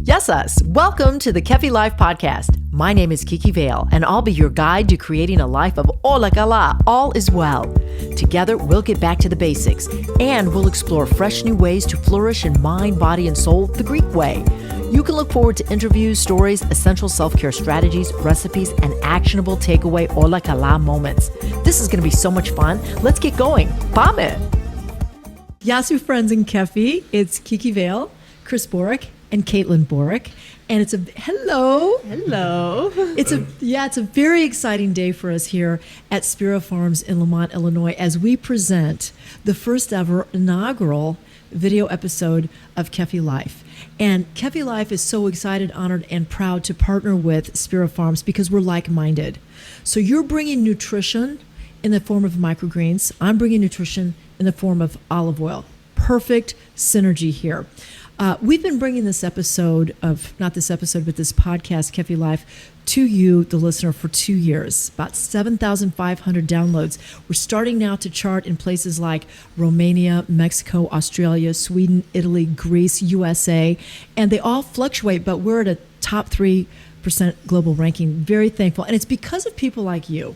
Yes, us. Welcome to the Kefi Life podcast. My name is Kiki Vale, and I'll be your guide to creating a life of Ola Kala, all is well. Together, we'll get back to the basics, and we'll explore fresh new ways to flourish in mind, body, and soul the Greek way. You can look forward to interviews, stories, essential self-care strategies, recipes, and actionable takeaway Ola Kala moments. This is going to be so much fun. Let's get going. Πάμε! Yasu friends in Kefi, it's Kiki Vale, Chris Borek, and Caitlyn Borek, and it's a hello. It's a very exciting day for us here at Spira Farms in Lamont, Illinois, as we present the first ever inaugural video episode of Kefi Life. And Kefi Life is so excited, honored, and proud to partner with Spira Farms because we're like-minded. So you're bringing nutrition in the form of microgreens. I'm bringing nutrition in the form of olive oil. Perfect synergy here. We've been bringing this podcast, Kefi Life, to you, the listener, for 2 years, about 7,500 downloads. We're starting now to chart in places like Romania, Mexico, Australia, Sweden, Italy, Greece, USA, and they all fluctuate, but we're at a top 3% global ranking. Very thankful. And it's because of people like you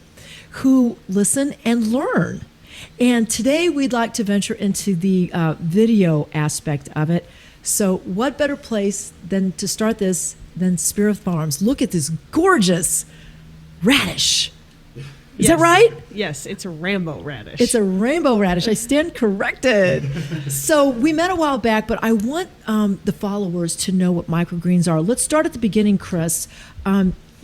who listen and learn. And today we'd like to venture into the video aspect of it. So what better place than to start this than Spira Farms? Look at this gorgeous radish. Is that right? Yes, it's a rainbow radish. It's a rainbow radish. I stand corrected. So we met a while back, but I want the followers to know what microgreens are. Let's start at the beginning, Chris.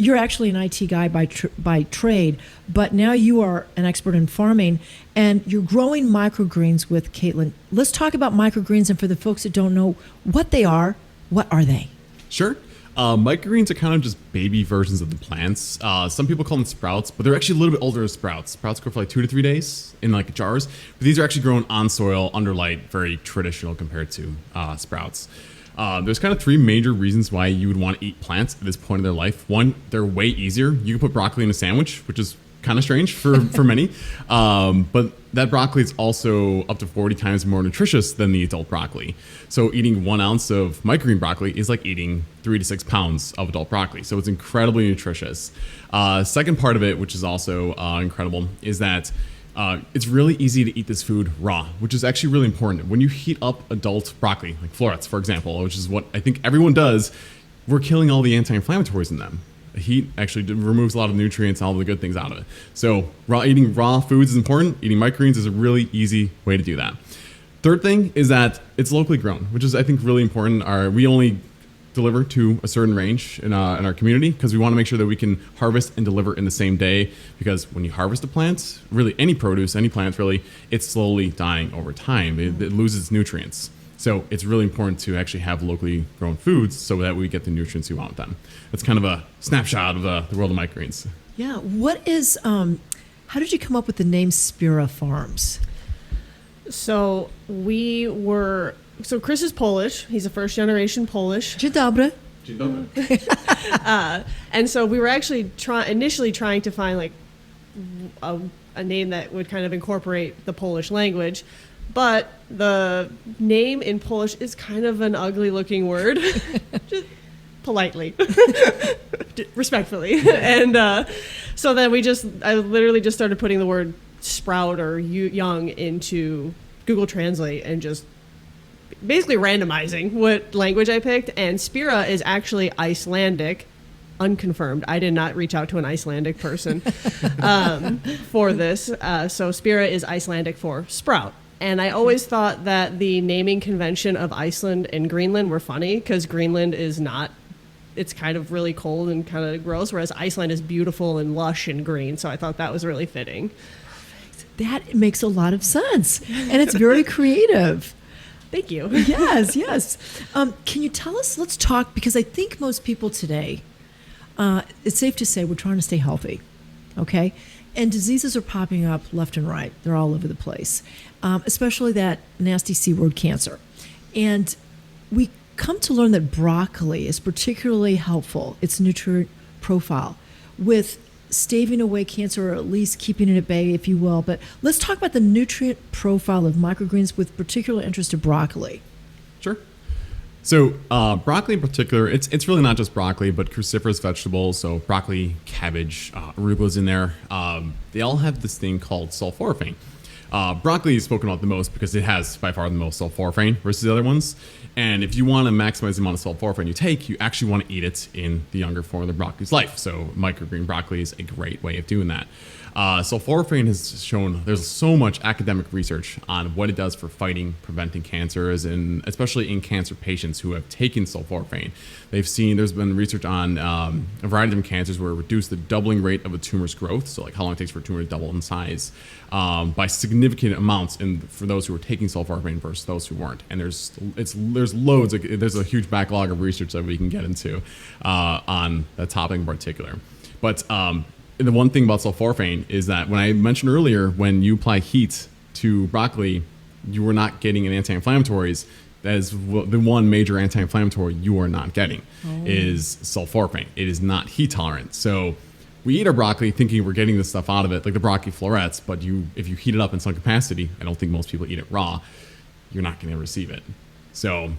You're actually an IT guy by trade, but now you are an expert in farming, and you're growing microgreens with Caitlyn. Let's talk about microgreens, and for the folks that don't know what they are, what are they? Sure. Microgreens are kind of just baby versions of the plants. Some people call them sprouts, but they're actually a little bit older than sprouts. Sprouts grow for like 2 to 3 days in like jars, but these are actually grown on soil under light, very traditional compared to sprouts. There's kind of 3 major reasons why you would want to eat plants at this point in their life. One, they're way easier. You can put broccoli in a sandwich, which is kind of strange for many. But that broccoli is also up to 40 times more nutritious than the adult broccoli. So eating 1 ounce of microgreen broccoli is like eating 3 to 6 pounds of adult broccoli. So it's incredibly nutritious. Second part of it, which is also incredible, is that it's really easy to eat this food raw, which is actually really important. When you heat up adult broccoli, like florets, for example, which is what I think everyone does, we're killing all the anti-inflammatories in them. Heat actually removes a lot of nutrients and all the good things out of it. So eating raw foods is important. Eating microgreens is a really easy way to do that. Third thing is that it's locally grown, which is, I think, really important. We only deliver to a certain range in our community because we want to make sure that we can harvest and deliver in the same day, because when you harvest a plant, really any produce, any plant really, it's slowly dying over time. It loses its nutrients. So it's really important to actually have locally grown foods so that we get the nutrients we want with them. That's kind of a snapshot of the world of microgreens. Yeah. What is, how did you come up with the name Spira Farms? So Chris is Polish. He's a first generation Polish. Dzień dobry. And so we were actually initially trying to find like a name that would kind of incorporate the Polish language. But the name in Polish is kind of an ugly looking word, just politely, respectfully. And so then I literally just started putting the word sprout or young into Google Translate and just basically randomizing what language I picked. And Spira is actually Icelandic, unconfirmed. I did not reach out to an Icelandic person for this. So Spira is Icelandic for sprout. And I always thought that the naming convention of Iceland and Greenland were funny because Greenland is not, it's kind of really cold and kind of gross, whereas Iceland is beautiful and lush and green. So I thought that was really fitting. Perfect. That makes a lot of sense. And it's very creative. Thank you. Yes. Can you tell us, let's talk, because I think most people today, it's safe to say we're trying to stay healthy, okay? And diseases are popping up left and right. They're all over the place, especially that nasty C word, cancer. And we come to learn that broccoli is particularly helpful, its nutrient profile, with staving away cancer, or at least keeping it at bay, if you will. But let's talk about the nutrient profile of microgreens with particular interest to broccoli. Sure. So broccoli in particular, it's really not just broccoli, but cruciferous vegetables. So broccoli, cabbage, arugula's in there. They all have this thing called sulforaphane. Broccoli is spoken about the most because it has by far the most sulforaphane versus the other ones. And if you want to maximize the amount of sulforaphane you take, you actually want to eat it in the younger form of the broccoli's life. So microgreen broccoli is a great way of doing that. Sulforaphane has shown there's so much academic research on what it does for fighting, preventing cancers, and especially in cancer patients who have taken sulforaphane. They've seen there's been research on a variety of different cancers where it reduced the doubling rate of a tumor's growth, so like how long it takes for a tumor to double in size, by significant amounts for those who were taking sulforaphane versus those who weren't. And there's loads. There's a huge backlog of research that we can get into on that topic in particular, but. The one thing about sulforaphane is that when I mentioned earlier, when you apply heat to broccoli, you are not getting an anti-inflammatories. That is the one major anti-inflammatory you are not getting is sulforaphane. It is not heat tolerant. So we eat our broccoli thinking we're getting this stuff out of it, like the broccoli florets, but if you heat it up in some capacity, I don't think most people eat it raw, you're not going to receive it. So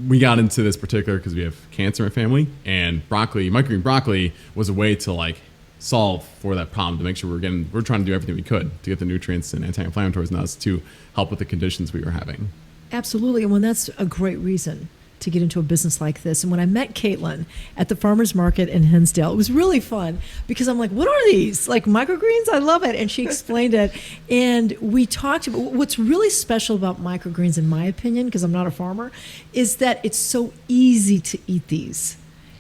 we got into this particular because we have cancer in my family, and broccoli, microgreen broccoli, was a way to solve for that problem, to make sure we're trying to do everything we could to get the nutrients and anti-inflammatories in us to help with the conditions we were having. Absolutely. And when that's a great reason to get into a business like this. And when I met Caitlin at the farmer's market in Hinsdale, it was really fun because I'm like, what are these? Like microgreens? I love it. And she explained it. And we talked about what's really special about microgreens, in my opinion, because I'm not a farmer, is that it's so easy to eat these.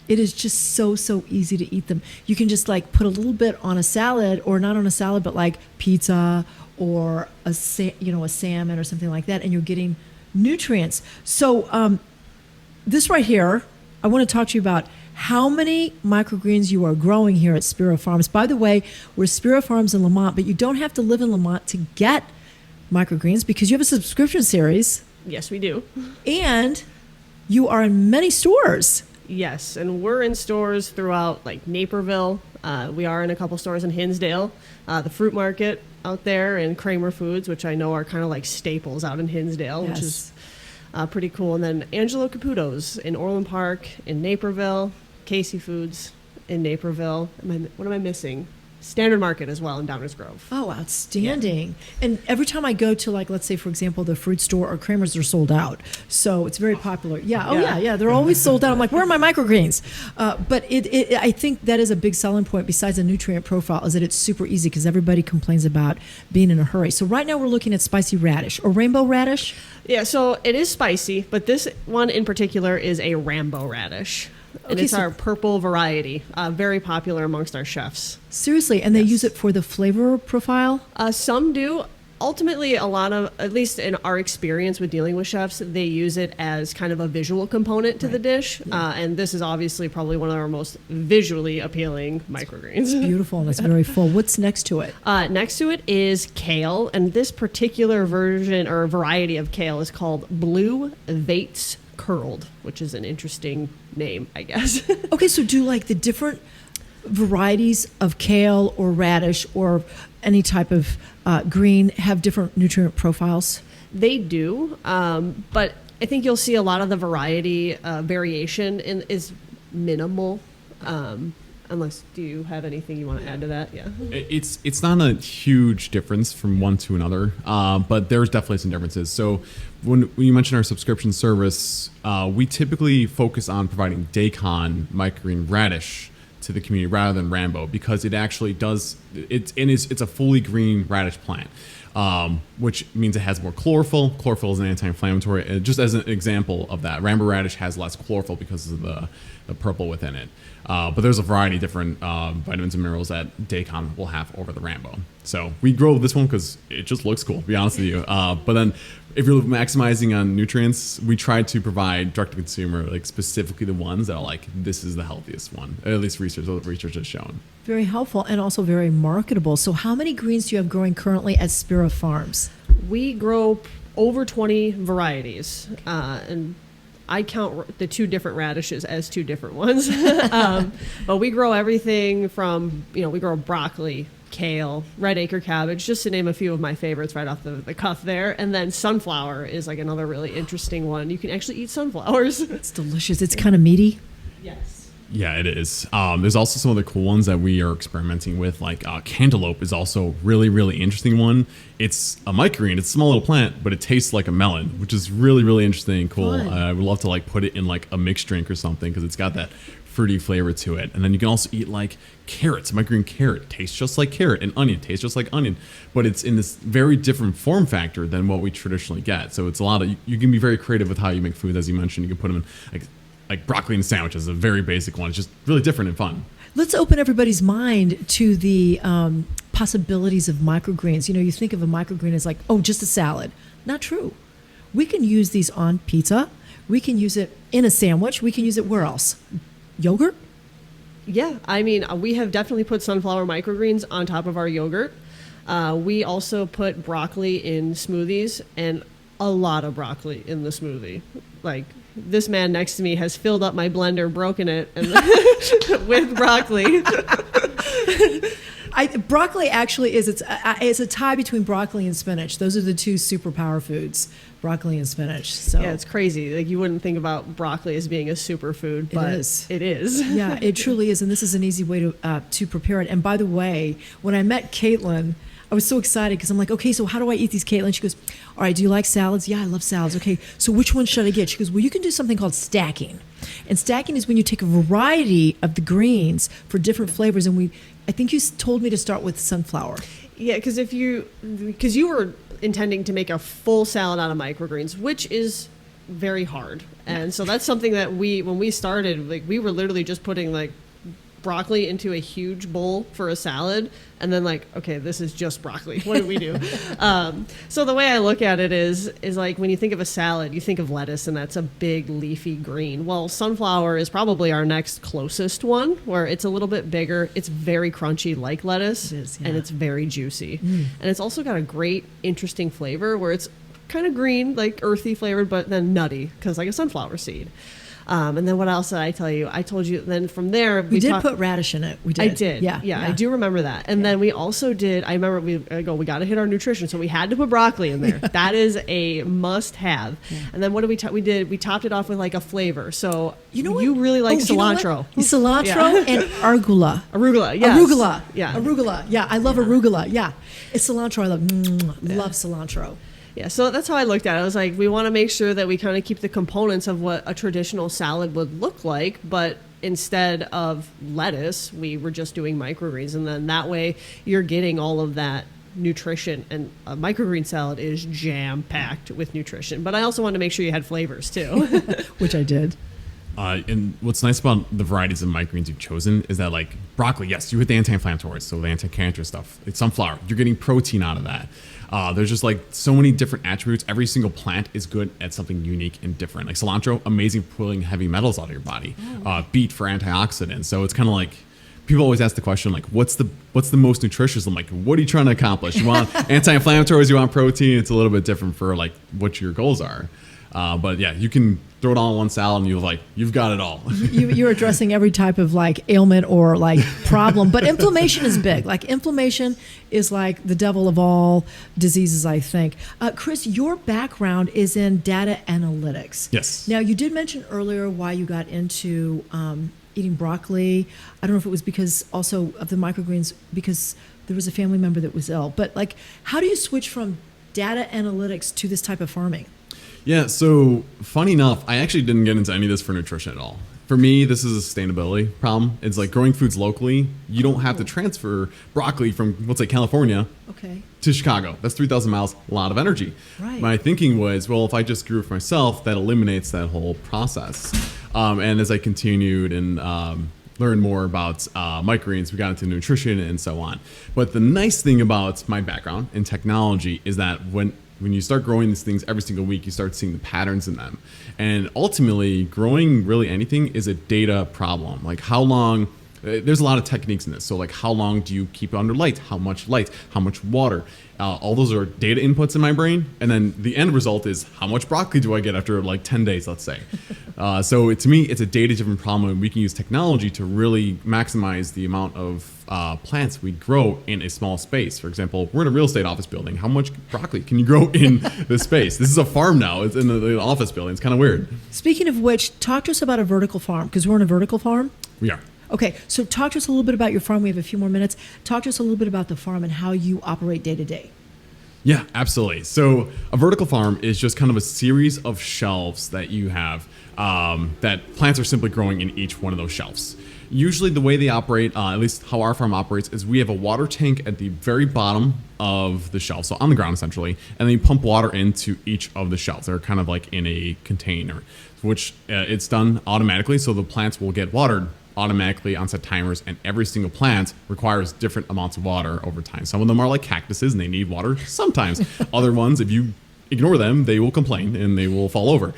It is just so easy to eat them. You can just put a little bit on a salad, or not on a salad, but like pizza or a salmon or something like that, and you're getting nutrients. So this right here, I want to talk to you about how many microgreens you are growing here at Spira Farms. By the way, we're Spira Farms in Lamont, but you don't have to live in Lamont to get microgreens because you have a subscription series. Yes, we do. And you are in many stores. Yes, and we're in stores throughout Naperville. We are in a couple stores in Hinsdale, the fruit market out there, and Kramer Foods, which I know are kind of staples out in Hinsdale, Yes. which is pretty cool. And then Angelo Caputo's in Orland Park, in Naperville, Casey Foods in Naperville. What am I missing? Standard Market as well in Downers Grove. Oh, outstanding. Yeah. And every time I go to, let's say, for example, the fruit store or Kramer's, they're sold out. So it's very popular. Yeah. Oh, yeah. They're always sold out. I'm like, where are my microgreens? But I think that is a big selling point besides the nutrient profile, is that it's super easy because everybody complains about being in a hurry. So right now we're looking at spicy radish or rainbow radish. Yeah, so it is spicy, but this one in particular is a Rambo radish. And Okay, it's so- our purple variety, very popular amongst our chefs. Seriously, and they use it for the flavor profile? Some do. Ultimately, a lot of, at least in our experience with dealing with chefs, they use it as kind of a visual component to the dish. And this is obviously probably one of our most visually appealing microgreens. Beautiful, and it's very full. What's next to it? Next to it is kale, and this particular version or variety of kale is called Blue Vates Curled, which is an interesting name, I guess. Okay, so do the different varieties of kale or radish or any type of green have different nutrient profiles? They do, but I think you'll see a lot of the variety variation is minimal. Unless, do you have anything you want to add to that? Yeah. It's not a huge difference from one to another, but there's definitely some differences. So when you mentioned our subscription service, we typically focus on providing Daikon microgreen radish to the community rather than Rambo, because it actually does, it's a fully green radish plant. Which means it has more chlorophyll. Chlorophyll is an anti-inflammatory. Just as an example of that, Rambo radish has less chlorophyll because of the purple within it. But there's a variety of different vitamins and minerals that Daikon will have over the Rambo. So we grow this one because it just looks cool, to be honest with you. But then if you're maximizing on nutrients, we try to provide direct to consumer, specifically the ones that are this is the healthiest one. At least research has shown. Very helpful and also very marketable. So how many greens do you have growing currently at Spira Farms? We grow over 20 varieties, and I count the two different radishes as two different ones. But we grow everything from, we grow broccoli, kale, red acre cabbage, just to name a few of my favorites right off the cuff there. And then sunflower is like another really interesting one. You can actually eat sunflowers. It's delicious. It's kind of meaty. Yes. Yeah, it is. There's also some other cool ones that we are experimenting with, like cantaloupe is also really, really interesting one. It's a microgreen. It's a small little plant, but it tastes like a melon, which is really, really interesting and cool. Fun. I would love to like put it in like a mixed drink or something because it's got that fruity flavor to it. And then you can also eat like carrots. Microgreen carrot tastes just like carrot, and onion tastes just like onion, but it's in this very different form factor than what we traditionally get. So it's a lot of, you can be very creative with how you make food. As you mentioned, you can put them in like broccoli and sandwiches, a very basic one. It's just really different and fun. Let's open everybody's mind to the possibilities of microgreens. You know, you think of a microgreen as like, oh, just a salad. Not true. We can use these on pizza. We can use it in a sandwich. We can use it where else? Yogurt? Yeah, I mean, we have definitely put sunflower microgreens on top of our yogurt. We also put broccoli in smoothies, and a lot of broccoli in the smoothie. Like, this man next to me has filled up my blender, broken it, and with broccoli. Broccoli actually is, it's a tie between broccoli and spinach. Those are the two superpower foods, broccoli and spinach. So yeah, it's crazy. Like, you wouldn't think about broccoli as being a superfood, but it is. Yeah, it truly is, and this is an easy way to prepare it. And by the way, when I met Caitlin, I was so excited because I'm like, okay, so how do I eat these, Caitlin? She goes, all right, do you like salads? Yeah, I love salads. Okay, so which one should I get? She goes, well, you can do something called stacking. And stacking is when you take a variety of the greens for different flavors. And I think you told me to start with sunflower. Yeah, because you were intending to make a full salad out of microgreens, which is very hard. And so that's something that when we started, like, we were literally just putting like broccoli into a huge bowl for a salad, and then like, okay, this is just broccoli. What do we do? So the way I look at it is like, when you think of a salad, you think of lettuce, and that's a big leafy green. Well, sunflower is probably our next closest one, where it's a little bit bigger. It's very crunchy like lettuce, It is, yeah. and it's very juicy. And it's also got a great, interesting flavor where it's kind of green, like earthy flavored, but then nutty, because like a sunflower seed. And then what else did I tell you? I told you then from there We did put radish in it. We did. I did. Yeah. I do remember that. And then we also did, I remember we got to hit our nutrition. So we had to put broccoli in there. That is a must have. Yeah. And then what did we did? We topped it off with like a flavor. So you know what? You really like cilantro. You know cilantro and arugula. Arugula, yes. Arugula. Yeah. Arugula. Yeah. I love arugula. Yeah. It's cilantro. I love cilantro. Yeah, so that's how I looked at it. I was like, we want to make sure that we kind of keep the components of what a traditional salad would look like, but instead of lettuce, we were just doing microgreens. And then that way you're getting all of that nutrition. And a microgreen salad is jam-packed with nutrition. But I also wanted to make sure you had flavors, too. Which I did. And what's nice about the varieties of microgreens you've chosen is that, like, broccoli, yes, you hit the anti-inflammatories, so the anti-cancer stuff. It's sunflower, you're getting protein out of that. There's just like so many different attributes. Every single plant is good at something unique and different. Like cilantro, amazing for pulling heavy metals out of your body. Beet for antioxidants. So it's kind of like, people always ask the question, like, what's the most nutritious? I'm like, what are you trying to accomplish? You want anti-inflammatories, you want protein. It's a little bit different for like what your goals are. But yeah, you can throw it all in one salad and you've got it all. You're addressing every type of like ailment or like problem, but inflammation is big. Like inflammation is like the devil of all diseases, I think. Chris, your background is in data analytics. Yes. Now, you did mention earlier why you got into eating broccoli. I don't know if it was because also of the microgreens, because there was a family member that was ill. But like, how do you switch from data analytics to this type of farming? Yeah, so funny enough, I actually didn't get into any of this for nutrition at all. For me, this is a sustainability problem. It's like growing foods locally. You don't have to transfer broccoli from, let's say, California to Chicago. That's 3,000 miles, a lot of energy. Right. My thinking was, well, if I just grew it for myself, that eliminates that whole process. And as I continued and learned more about microgreens, we got into nutrition and so on. But the nice thing about my background in technology is that when you start growing these things every single week, you start seeing the patterns in them. And ultimately, growing really anything is a data problem. Like how long There's a lot of techniques in this. So like, how long do you keep it under light? How much water? All those are data inputs in my brain. And then the end result is how much broccoli do I get after like 10 days, let's say. So to me, it's a data-driven problem, and we can use technology to really maximize the amount of plants we grow in a small space. For example, we're in a real estate office building. How much broccoli can you grow in this space? This is a farm now. It's in the office building. It's kind of weird. Speaking of which, talk to us about a vertical farm, because we're in a vertical farm. We are. Okay, so talk to us a little bit about your farm. We have a few more minutes. Talk to us a little bit about the farm and how you operate day to day. Yeah, absolutely. So a vertical farm is just kind of a series of shelves that you have that plants are simply growing in each one of those shelves. Usually the way they operate, at least how our farm operates, is we have a water tank at the very bottom of the shelf, so on the ground essentially, and then you pump water into each of the shelves. They're kind of like in a container, which it's done automatically, so the plants will get watered automatically on set timers, and every single plant requires different amounts of water over time. Some of them are like cactuses and they need water sometimes. Other ones, if you ignore them, they will complain and they will fall over.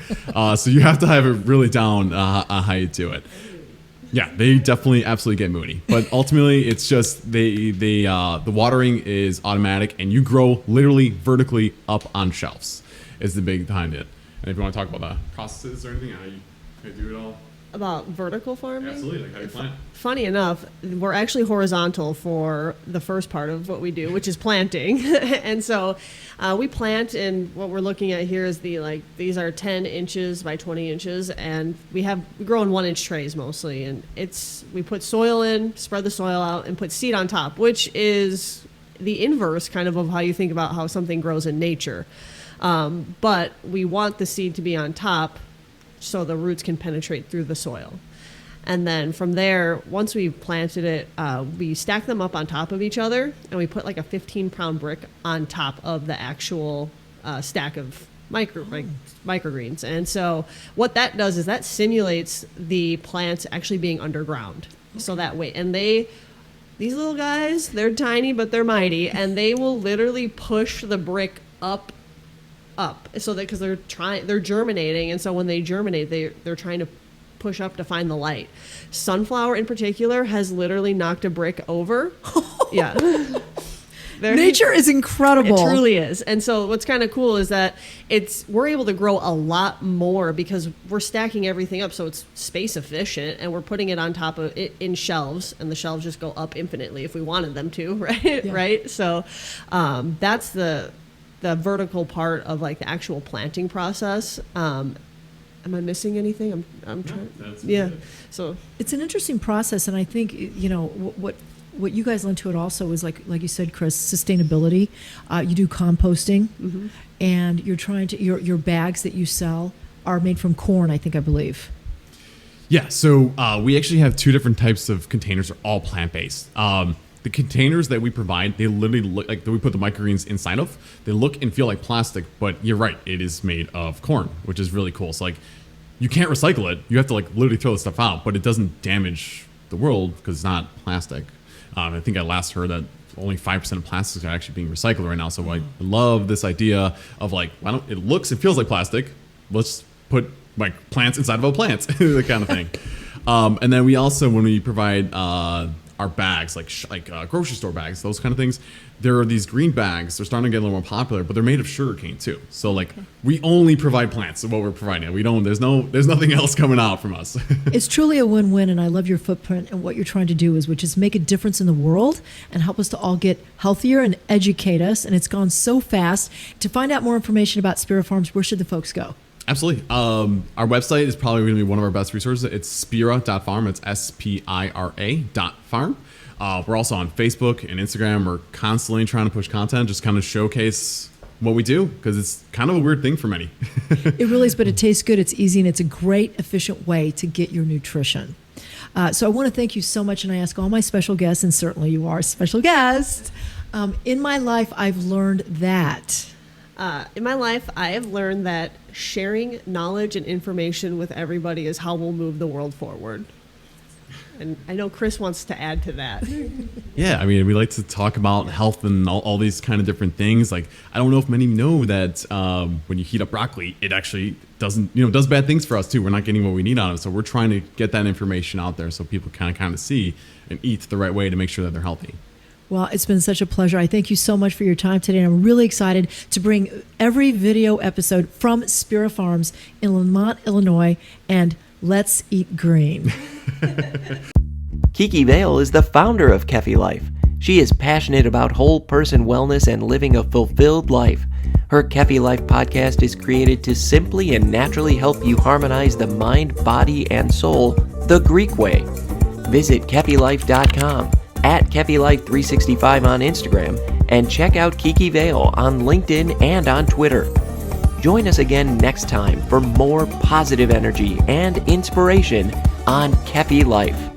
So you have to have it really down how you do it. Yeah, they definitely absolutely get moody. But ultimately, it's just the watering is automatic, and you grow literally vertically up on shelves is the big behind it. And if you want to talk about the processes or anything, how you do it all. About vertical farming? Absolutely, like how you plant. Funny enough, we're actually horizontal for the first part of what we do, which is planting. And so we plant, and what we're looking at here is these are 10 inches by 20 inches, and we grow in 1-inch trays mostly. And we put soil in, spread the soil out, and put seed on top, which is the inverse kind of how you think about how something grows in nature. But we want the seed to be on top so the roots can penetrate through the soil. And then from there, once we've planted it, we stack them up on top of each other, and we put like a 15-pound brick on top of the actual stack of microgreens. And so what that does is that simulates the plants actually being underground. Okay. So that way, and these little guys, they're tiny, but they're mighty, and they will literally push the brick up so that because they're germinating, and so when they germinate, they're trying to push up to find the light. Sunflower in particular has literally knocked a brick over. Yeah. Nature is incredible. It truly is. And so what's kind of cool is that we're able to grow a lot more because we're stacking everything up so it's space efficient, and we're putting it on top of it in shelves, and the shelves just go up infinitely if we wanted them to, right? Yeah. Right? So that's the vertical part of like the actual planting process. Am I missing anything? I'm trying. Yeah. Good. So it's an interesting process, and I think what you guys lend to it also is like you said, Chris, sustainability. You do composting, mm-hmm. and you're trying to your bags that you sell are made from corn, I believe. Yeah. So we actually have 2 different types of containers. They're all plant-based. The containers that we provide, they literally look like that we put the microgreens inside of. They look and feel like plastic, but you're right, it is made of corn, which is really cool. So like, you can't recycle it. You have to like literally throw the stuff out, but it doesn't damage the world because it's not plastic. I think I last heard that only 5% of plastics are actually being recycled right now. So I love this idea of like, it looks and feels like plastic. Let's put like plants inside of a plant, the kind of thing. And then we also, when we provide our bags, like grocery store bags, those kind of things, there are these green bags. They're starting to get a little more popular, but they're made of sugarcane too. So like, we only provide plants of what we're providing. We don't. There's nothing else coming out from us. It's truly a win-win, and I love your footprint and what you're trying to do which is make a difference in the world and help us to all get healthier and educate us. And it's gone so fast. To find out more information about Spira Farms, where should the folks go? Absolutely. Our website is probably going to be one of our best resources. It's spira.farm. It's spira.farm. We're also on Facebook and Instagram. We're constantly trying to push content, just kind of showcase what we do, because it's kind of a weird thing for many. It really is, but it tastes good. It's easy, and it's a great, efficient way to get your nutrition. So I want to thank you so much, and I ask all my special guests, and certainly you are a special guest. In my life, I've learned that... in my life, I have learned that sharing knowledge and information with everybody is how we'll move the world forward. And I know Chris wants to add to that. Yeah, I mean, we like to talk about health and all these kind of different things. Like, I don't know if many know that when you heat up broccoli, it actually does bad things for us too. We're not getting what we need out of it. So we're trying to get that information out there so people kind of see and eat the right way to make sure that they're healthy. Well, it's been such a pleasure. I thank you so much for your time today. And I'm really excited to bring every video episode from Spira Farms in Lamont, Illinois, and let's eat green. Kiki Vale is the founder of Kefi Life. She is passionate about whole person wellness and living a fulfilled life. Her Kefi Life podcast is created to simply and naturally help you harmonize the mind, body, and soul the Greek way. Visit KefiLife.com, at KefiLife365 on Instagram, and check out Kiki Vale on LinkedIn and on Twitter. Join us again next time for more positive energy and inspiration on Kefi Life.